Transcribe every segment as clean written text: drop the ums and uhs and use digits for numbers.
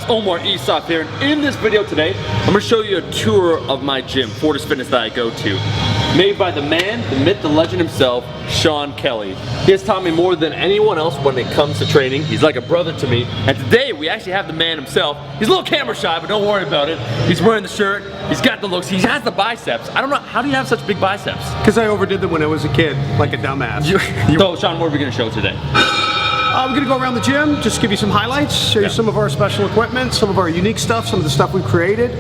guys, Omar Esop here, and in this video today, I'm going to show you a tour of my gym, Fortis Fitness, that I go to. Made by the man, the myth, the legend himself, Sean Kelly. He has taught me more than anyone else when it comes to training. He's like a brother to me, and today we actually have the man himself. He's a little camera shy, but don't worry about it. He's wearing the shirt, he's got the looks, he has the biceps. I don't know, how do you have such big biceps? Because I overdid them when I was a kid, like a dumbass. So, Sean, what are we going to show today? We're going to go around the gym, just give you some highlights, show you some of our special equipment, some of our unique stuff, some of the stuff we've created.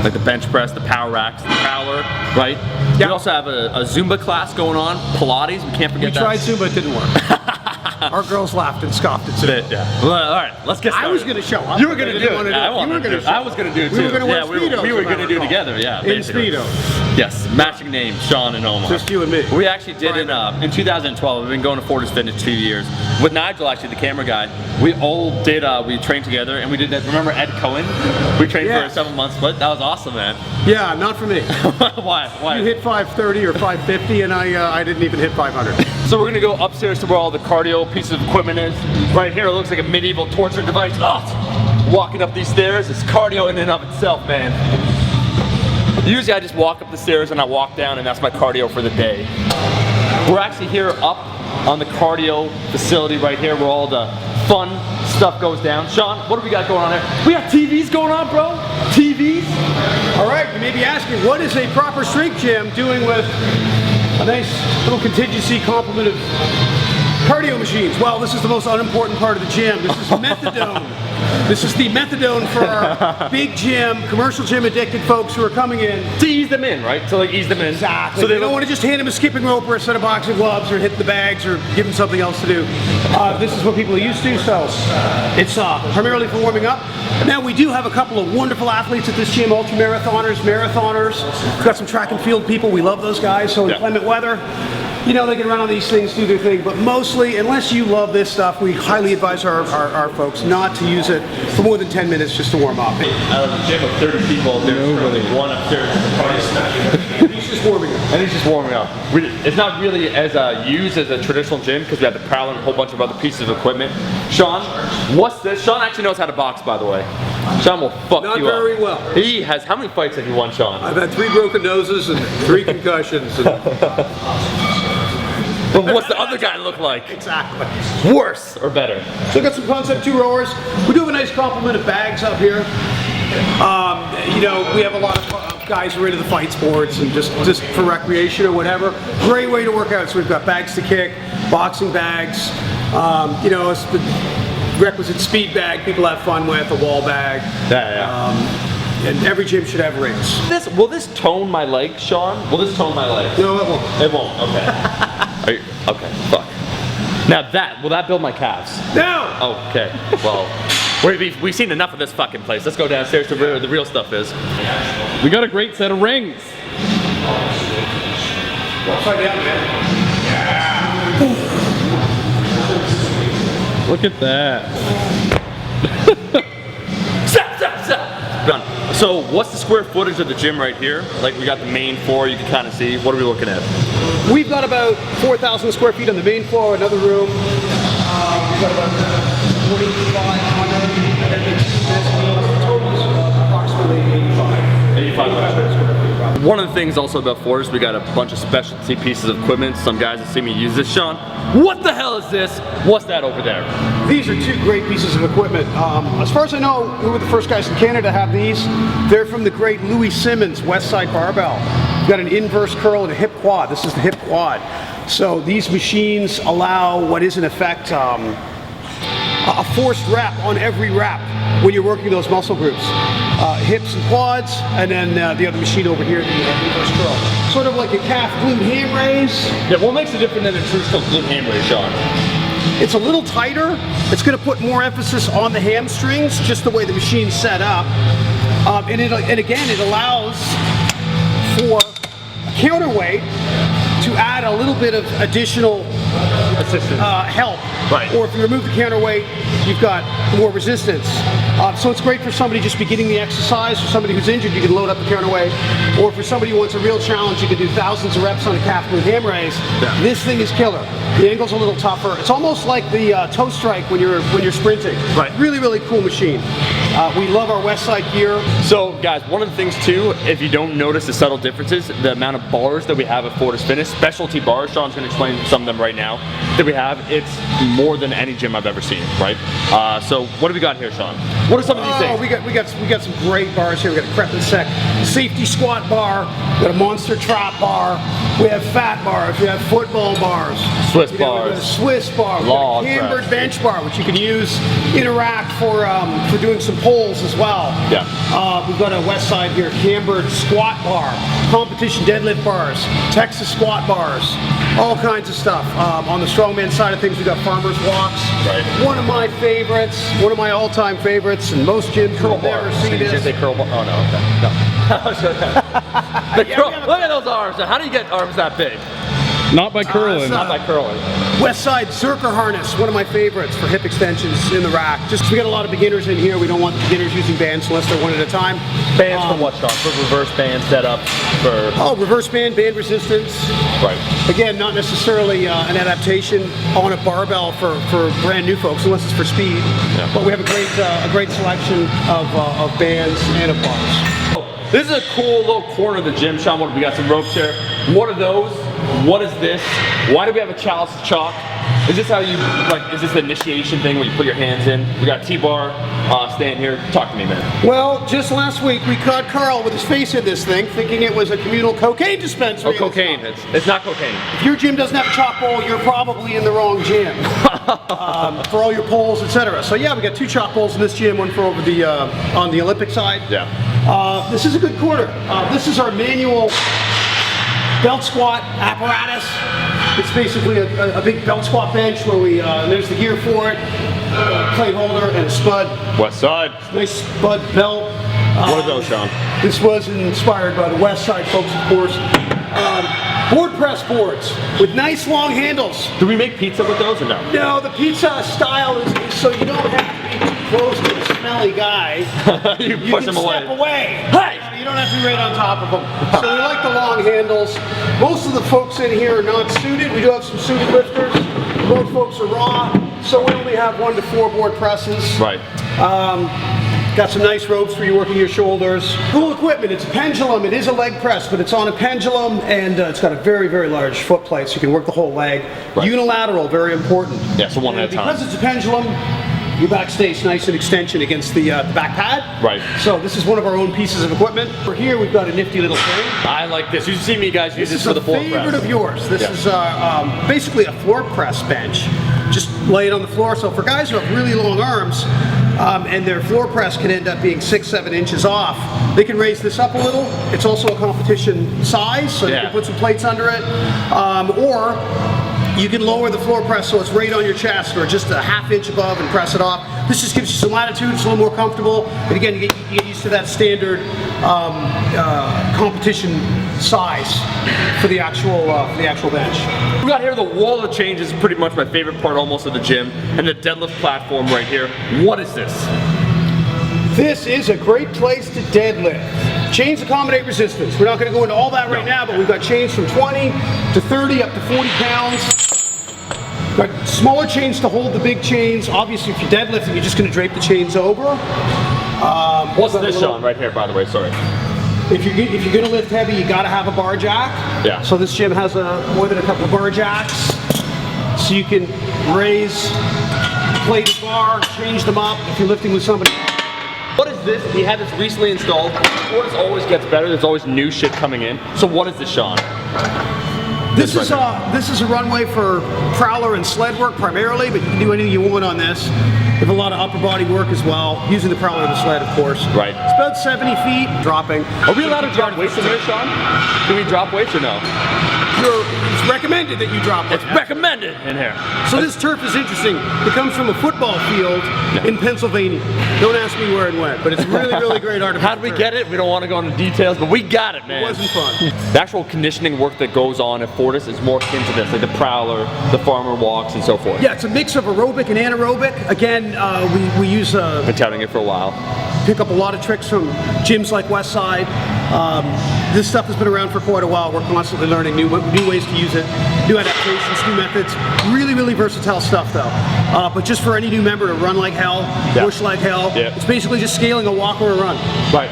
Like the bench press, the power racks, the prowler, right? Yep. We also have a Zumba class going on, Pilates, we can't forget that. We tried Zumba, it didn't work. Our girls laughed and scoffed at Zumba. Yeah. Well, all right, let's get started. I was going to show up. You were going to do it. I was going to do it too. We were going to wear Speedos. We were going to do it together, yeah. In Speedos. Yes, matching names, Sean and Omar. Just you and me. We actually did in 2012. We've been going to Fortis Fitness 2 years. With Nigel, actually, the camera guy, we all did, we trained together and we did that. Remember Ed Cohen? We trained for a 7-month split. That was awesome, man. Yeah, not for me. Why? You hit 530 or 550 and I didn't even hit 500. So we're gonna go upstairs to where all the cardio pieces of equipment is. Right here, it looks like a medieval torture device. Oh, walking up these stairs, it's cardio in and of itself, man. Usually I just walk up the stairs and I walk down and that's my cardio for the day. We're actually here up on the cardio facility right here where all the fun stuff goes down. Sean, what do we got going on there? We got TVs going on, bro? TVs? All right, you may be asking, what is a proper strength gym doing with a nice little contingency complement of cardio machines? Well, this is the most unimportant part of the gym. This is methadone. This is the methadone for our big gym, commercial gym addicted folks who are coming in. To ease them in, right? To like ease them in. Exactly. So they don't want to just hand them a skipping rope or a set of boxing gloves or hit the bags or give them something else to do. This is what people are used to, so it's primarily for warming up. Now we do have a couple of wonderful athletes at this gym, ultra-marathoners, marathoners. We've got some track and field people. We love those guys, so inclement weather, you know, they can run on these things, do their thing, but mostly, unless you love this stuff, we highly advise our folks not to use it for more than 10 minutes just to warm up. Out of the gym of 30 people, there's only one upstairs in the party. He's just warming up. And he's just warming up. It's not really as used as a traditional gym because we have the prowler and a whole bunch of other pieces of equipment. Sean, what's this? Sean actually knows how to box, by the way. Sean will fuck you up. Not very well. He has, how many fights have you won, Sean? I've had 3 broken noses and 3 concussions. But what's the other guy look like? Exactly. Worse or better? So we've got some concept 2 rowers. We do have a nice complement of bags up here. You know, we have a lot of guys who are into the fight sports and just for recreation or whatever. Great way to work out. So we've got bags to kick, boxing bags, you know, it's the requisite speed bag people have fun with, a wall bag. And every gym should have rings. Will this tone my legs, Sean? Will this tone my legs? No, it won't. It won't, okay. Okay, fuck. Now will that build my calves? No! Okay, well, we've seen enough of this fucking place. Let's go downstairs to where the real stuff is. We got a great set of rings. Upside down, man. Yeah. Look at that. Done. So what's the square footage of the gym right here? Like we got the main floor, you can kind of see. What are we looking at? We've got about 4,000 square feet on the main floor, another room. We've got about 4,500, and then the total is approximately 85 square feet. One of the things also about Fortis, we got a bunch of specialty pieces of equipment. Some guys that see me use this. Sean, what the hell is this? What's that over there? These are 2 great pieces of equipment. As far as I know, we were the first guys in Canada to have these. They're from the great Louis Simmons West Side Barbell. We've got an inverse curl and a hip quad. This is the hip quad. So these machines allow what is in effect a forced rep on every rep when you're working those muscle groups. Hips and quads, and then the other machine over here, the inverse curl. Sort of like a calf glute ham raise. Yeah, what makes it different than a traditional glute ham raise, Sean? It's a little tighter. It's going to put more emphasis on the hamstrings, just the way the machine's set up. And again, it allows for a counterweight to add a little bit of additional assistance, help. Right. Or if you remove the counterweight, you've got more resistance. So it's great for somebody just beginning the exercise. For somebody who's injured, you can load up the counterweight. Or for somebody who wants a real challenge, you can do thousands of reps on a calf glute ham raise. Yeah. This thing is killer. The angle's a little tougher. It's almost like the toe strike when you're sprinting. Right. Really, really cool machine. We love our Westside gear. So guys, one of the things too, if you don't notice the subtle differences, the amount of bars that we have at Fortis Fitness, specialty bars, Sean's gonna explain some of them right now, that we have, it's more than any gym I've ever seen, right? So what do we got here, Sean? What are some of these things? We got some great bars here. We got a Crep and Sec safety squat bar, we got a monster trap bar, we have fat bars, we have football bars, Swiss we got bars, a Swiss bar, we got a cambered bench bar, which you can use, interact for doing some pulls as well. Yeah. We've got a Westside here, cambered squat bar, competition deadlift bars, Texas squat bars, all kinds of stuff. On the strongman side of things, we got farmers walks. Right. One of my favorites, one of my all-time favorites, and most gyms will never see Did you this. say curl bar? Oh no, okay. No. Look at those arms. How do you get arms that big? Not by curling. Not by curling. Westside Zerker harness, one of my favorites for hip extensions in the rack. Just we got a lot of beginners in here. We don't want the beginners using bands unless they're one at a time. Bands for what, Sean? For reverse band setup? For Reverse band resistance. right. Again, not necessarily an adaptation on a barbell for brand new folks, unless it's for speed. Yeah. But we have a great selection of bands and of bars. This is a cool little corner of the gym, Sean. We got some ropes here. What are those? What is this? Why do we have a chalice of chalk? Is this how you, is this the initiation thing where you put your hands in? We got T-bar staying here. Talk to me, man. Well, just last week we caught Carl with his face in this thing, thinking it was a communal cocaine dispensary. Oh, cocaine. It's not cocaine. If your gym doesn't have a chalk bowl, you're probably in the wrong gym for all your poles, etc. So yeah, we got 2 chalk bowls in this gym, one for over the on the Olympic side. Yeah. This is a good corner. This is our manual belt squat apparatus. It's basically a big belt squat bench where we there's the gear for it, plate holder and a spud. Westside. Nice spud belt. What are those, Sean? This was inspired by the Westside folks, of course. Board press boards with nice long handles. Do we make pizza with those or no? No, the pizza style is so you don't have to be too close to the smelly guy. you You push can them step away. Hey! You don't have to be right on top of them. So we like the long handles. Most of the folks in here are not suited. We do have some suited lifters. Most folks are raw, so we only have 1 to 4 board presses. Right. Got some nice ropes for you working your shoulders. Cool equipment. It's a pendulum. It is a leg press, but it's on a pendulum, and it's got a very, very large foot plate, so you can work the whole leg. Right. Unilateral, very important. Yeah, so one at a time. Because it's a pendulum, your back stays nice in extension against the back pad. Right. So this is one of our own pieces of equipment. For here, we've got a nifty little thing. I like this. You see me guys use this This for the is floor a favorite press. of yours. This is basically a floor press bench. Just lay it on the floor. So for guys who have really long arms, and their floor press can end up being 6-7 inches off, they can raise this up a little. It's also a competition size, so you can put some plates under it. Or you can lower the floor press so it's right on your chest or just a ½ inch above and press it off. This just gives you some latitude, it's a little more comfortable. And again, you get used to that standard competition size for the actual bench. We got here the wall of change is pretty much my favorite part almost of the gym, and the deadlift platform right here. What is this? This is a great place to deadlift. Chains accommodate resistance. We're not going to go into all that right now, but we've got chains from 20 to 30 up to 40 pounds. Got smaller chains to hold the big chains. Obviously, if you're deadlifting, you're just going to drape the chains over. What's this, Sean, right here, by the way? Sorry. If you're going to lift heavy, you got to have a bar jack. Yeah. So this gym has more than a couple of bar jacks, so you can raise the plated bar, change them up if you're lifting with somebody. What is this? We had this recently installed. Fortis always gets better. There's always new shit coming in. So what is this, Sean? This is a runway for prowler and sled work primarily, but you can do anything you want on this. We have a lot of upper body work as well, using the prowler and the sled, of course. Right. It's about 70 feet, dropping. Are we allowed to drop weights in here, Sean? Do we drop weights or no? It's recommended that you drop it. It's recommended in here. So this turf is interesting. It comes from a football field in Pennsylvania. Don't ask me where and when, but it's really, really great artifact. How did we get it? We don't want to go into details, but we got it, man. It wasn't fun. The actual conditioning work that goes on at Fortis is more akin to this, like the prowler, the farmer walks, and so forth. Yeah, it's a mix of aerobic and anaerobic. Again, we use Been touting it for a while. pick up a lot of tricks from gyms like Westside. This stuff has been around for quite a while. We're constantly learning new ways to use it, new adaptations, new methods. Really versatile stuff though. But just for any new member to run like hell, push like hell, it's basically just scaling a walk or a run. Right.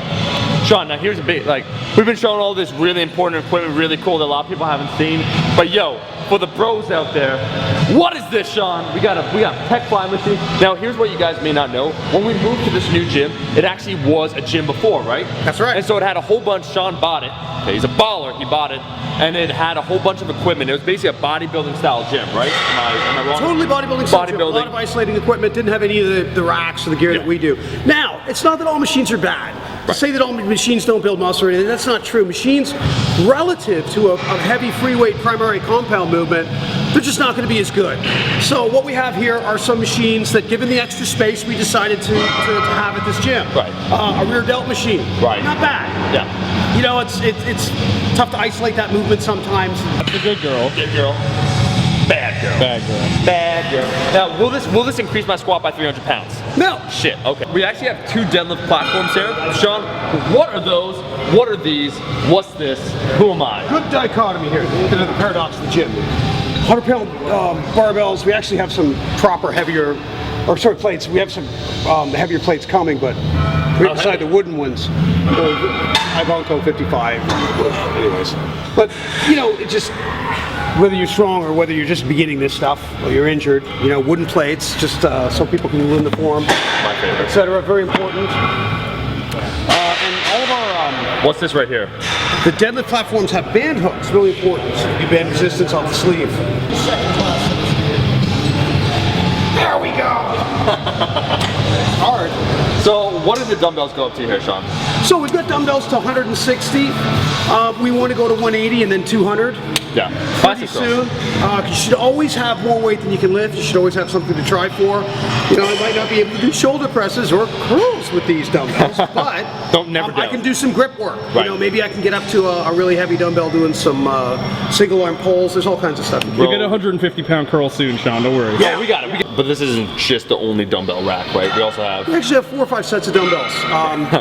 Sean, now here's a bit, like, we've been showing all this really important equipment, really cool that a lot of people haven't seen. But yo, for the bros out there, what is this, Sean? We got pec fly machine. Now here's what you guys may not know. When we moved to this new gym, it actually was a gym before, right? That's right. And so it had a whole bunch, Sean bought it. Okay, he's a baller, he bought it. And it had a whole bunch of equipment. It was basically a bodybuilding style gym, right? Am I wrong? Totally bodybuilding style gym. A lot of isolating equipment, didn't have any of the racks or the gear that we do. Now, it's not that all machines are bad. To say that all machines don't build muscle or anything, that's not true. Machines, relative to a heavy free weight primary compound movement, they're just not going to be as good. So what we have here are some machines that, given the extra space, we decided to have at this gym. Right. A rear delt machine. Right. Not bad. Yeah. You know, it's tough to isolate that movement sometimes. That's a good girl. Good girl. Bad girl. Bad girl. Bad girl. Now, will this increase my squat by 300 pounds? No. Shit, okay. We actually have 2 deadlift platforms here. Sean, what are those? What are these? What's this? Who am I? Good dichotomy here. Into the paradox of the gym. 100-pound barbells. We actually have some proper heavier, or sorry, plates. We have some heavier plates coming, but right beside the wooden ones. Ivanko 55. Anyways, but you know, it just, whether you're strong or whether you're just beginning this stuff or you're injured, you know, wooden plates, just so people can learn the form, My favorite. etc. Very important. And all of our What's this right here? the deadlift platforms have band hooks, really important. So you band resistance off the sleeve. There we go. Hard. So, what do the dumbbells go up to here, Sean? So we've got dumbbells to 160. We want to go to 180 and then 200. Yeah. Pretty soon. You should always have more weight than you can lift. You should always have something to try for. You know, I might not be able to do shoulder presses or curls with these dumbbells, but I can do some grip work. Right. You know, maybe I can get up to a really heavy dumbbell doing some single arm pulls. There's all kinds of stuff. You'll get a 150-pound curl soon, Sean. Don't worry. Yeah, we got it. But this isn't just the only dumbbell rack, right? We also have... We actually have 4 or 5 sets of dumbbells.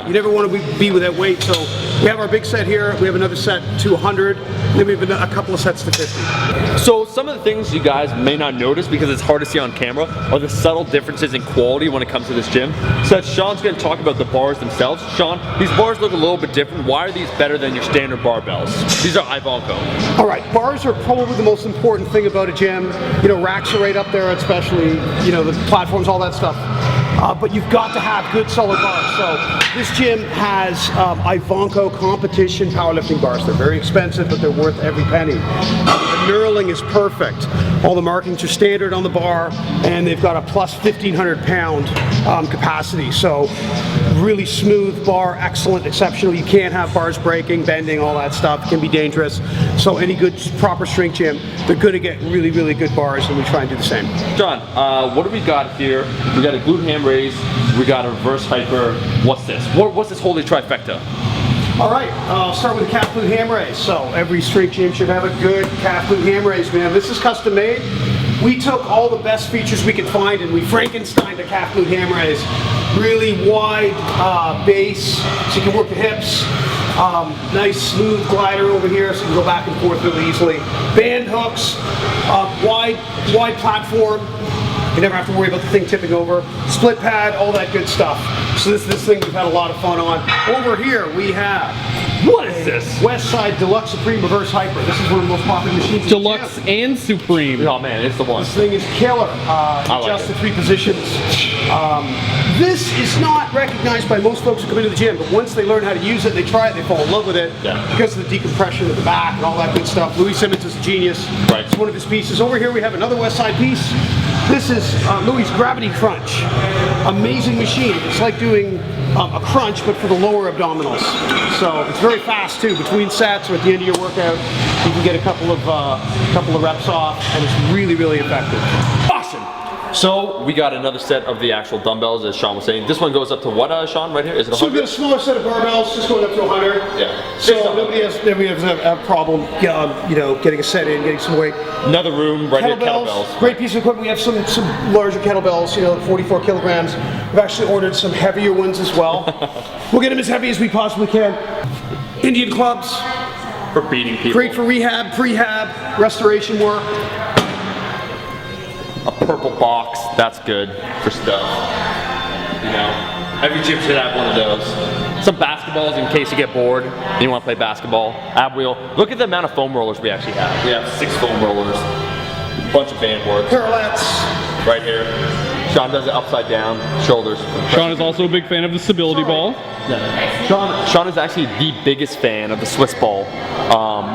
You never want to be without weight, so we have our big set here. We have another set to 100, and then we have a couple of sets to 50. So some of the things you guys may not notice because it's hard to see on camera are the subtle differences in quality when it comes to this gym. So Sean's going to talk about the bars themselves. Sean, these bars look a little bit different. Why are these better than your standard barbells? These are Ivanko. All right, bars are probably the most important thing about a gym. You know, racks are right up there, especially, you know, the platforms, all that stuff. But you've got to have good solid bars. So this gym has Ivanko competition powerlifting bars. They're very expensive, but they're worth every penny. The knurling is perfect. All the markings are standard on the bar, and they've got a plus 1,500 pound capacity. So really smooth bar, excellent, exceptional. You can't have bars breaking, bending, all that stuff. It can be dangerous. So any good, proper strength gym, they're going to get really, really good bars, and we try and do the same. John, what do we got here? We got a glute ham raise. We got a reverse hyper. What's this? What's this holy trifecta? All right, I'll start with the calf glute ham raise. So every strength gym should have a good calf glute ham raise, man. This is custom made. We took all the best features we could find and we Frankensteined a calf glute ham raise. Really wide base, so you can work the hips. Nice smooth glider over here, so you can go back and forth really easily. Band hooks, wide platform. You never have to worry about the thing tipping over. Split pad, all that good stuff. So this thing we've had a lot of fun on. Over here we have, what is this? West Side Deluxe Supreme Reverse Hyper. This is one of the most popular machines. Deluxe and Supreme. Oh man, it's the one. This thing is killer. Just the 3 positions. This is not recognized by most folks who come into the gym, but once they learn how to use it, they try it, they fall in love with it because of the decompression at the back and all that good stuff. Louis Simmons is a genius. Right. It's one of his pieces. Over here we have another West Side piece. This is Louis' Gravity Crunch. Amazing machine. It's like doing a crunch, but for the lower abdominals. So it's very fast too. Between sets or at the end of your workout, you can get a couple of reps off, and it's really, really effective. Awesome. So we got another set of the actual dumbbells, as Sean was saying. This one goes up to what, Sean, right here? Is it 100? So we've got a smaller set of barbells, just going up to 100. Yeah. So nobody has a problem, you know, getting a set in, getting some weight. Another room right here, kettlebells. Great piece of equipment. We have some larger kettlebells, you know, 44 kilograms. We've actually ordered some heavier ones as well. We'll get them as heavy as we possibly can. Indian clubs, For beating people. great for rehab, prehab, restoration work. A purple box, that's good for stuff. You know, every gym should have one of those. Some basketballs in case you get bored and you want to play basketball. Ab wheel. Look at the amount of foam rollers we actually have. We have 6 foam rollers, a bunch of band work Parallettes. right here. Sean does it upside down, shoulders. Sean is also a big fan of the stability ball. Sean is actually the biggest fan of the Swiss ball.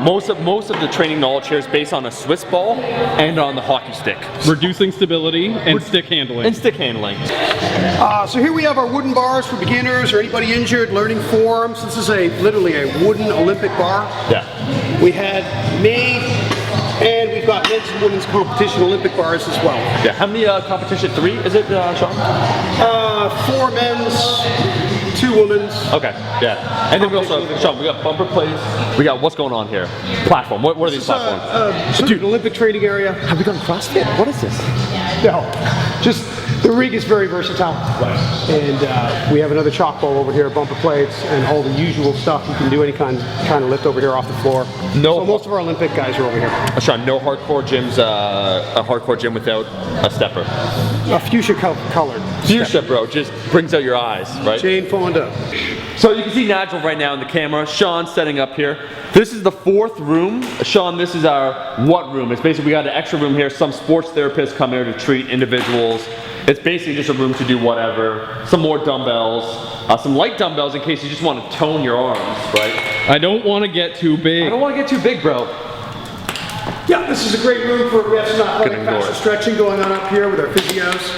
Most of the training knowledge here is based on a Swiss ball and on the hockey stick. Reducing stability and stick handling. And stick handling. So here we have our wooden bars for beginners or anybody injured, learning forms. This is literally a wooden Olympic bar. Yeah. We had made, and we've got men's and women's competition Olympic bars as well. Yeah. How many competition? 3 is it, Sean? 4 men's, 2 women's. Okay. Yeah. And then we also, Sean, we got bumper plates. We got what's going on here? Platform. What are these platforms? Sort of an Olympic training area. Have we done CrossFit? What is this? No, just the rig is very versatile. Right. And we have another chalk ball over here, bumper plates, and all the usual stuff. You can do any kind of lift over here off the floor. No. So most of our Olympic guys are over here. Sean, no hardcore gyms, a hardcore gym without a stepper. A fuchsia colored. Fuchsia, bro, just brings out your eyes, right? Jane Fonda. So you can see Nigel right now in the camera. Sean's setting up here. This is the 4th room. Sean, this is our what room? It's basically, we got an extra room here. Some sports therapists come here to treat individuals. It's basically just a room to do whatever. Some more dumbbells, some light dumbbells in case you just want to tone your arms, right? I don't want to get too I big. don't want to get too big, bro. Yeah, this is a great room for, we have some athletic Good indoor. faster stretching going on up here with our physios.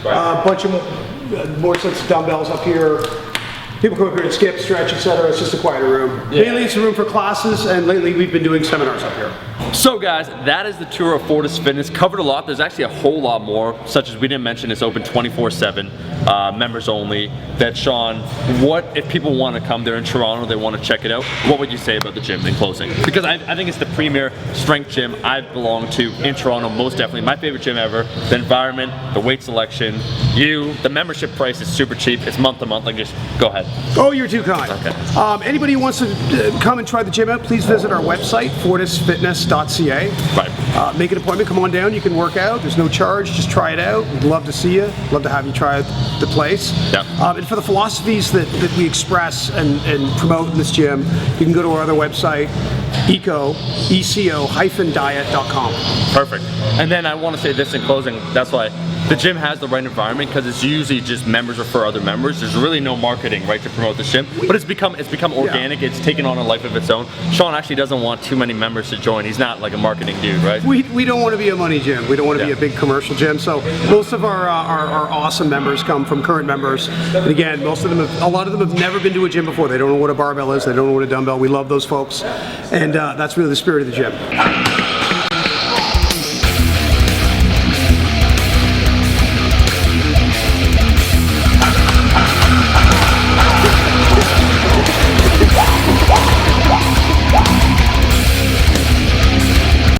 A bunch of more sets of dumbbells up here. People come up here and skip, stretch, etc. It's just a quieter room. Yeah. Mainly it's a room for classes, and lately we've been doing seminars up here. So guys, that is the tour of Fortis Fitness. Covered a lot. There's actually a whole lot more, such as we didn't mention it's open 24/7, members only. That Sean, what if people want to come there in Toronto, they want to check it out, what would you say about the gym in closing? Because I think it's the premier strength gym I've belonged to in Toronto, most definitely. My favorite gym ever. The environment, the weight selection, the membership price is super cheap. It's month to month. Like, just go ahead. Oh, you're too kind. Okay. Anybody who wants to come and try the gym out, please visit our website, fortisfitness.ca. Right. Make an appointment, come on down, you can work out. There's no charge, just try it out. We'd love to see you, love to have you try the place. Yeah. And for the philosophies that we express and promote in this gym, you can go to our other website, eco-diet.com. Perfect. And then I want to say this in closing, that's why the gym has the right environment, because it's usually just members refer other members. There's really no marketing, right, to promote this gym, but it's become organic. It's taken on a life of its own. Sean actually doesn't want too many members to join. He's not like a marketing dude, right? We don't want to be a money gym. We don't want to be a big commercial gym. So most of our awesome members come from current members. And again, a lot of them have never been to a gym before. They don't know what a barbell is. They don't know what a dumbbell. We love those folks, and that's really the spirit of the gym.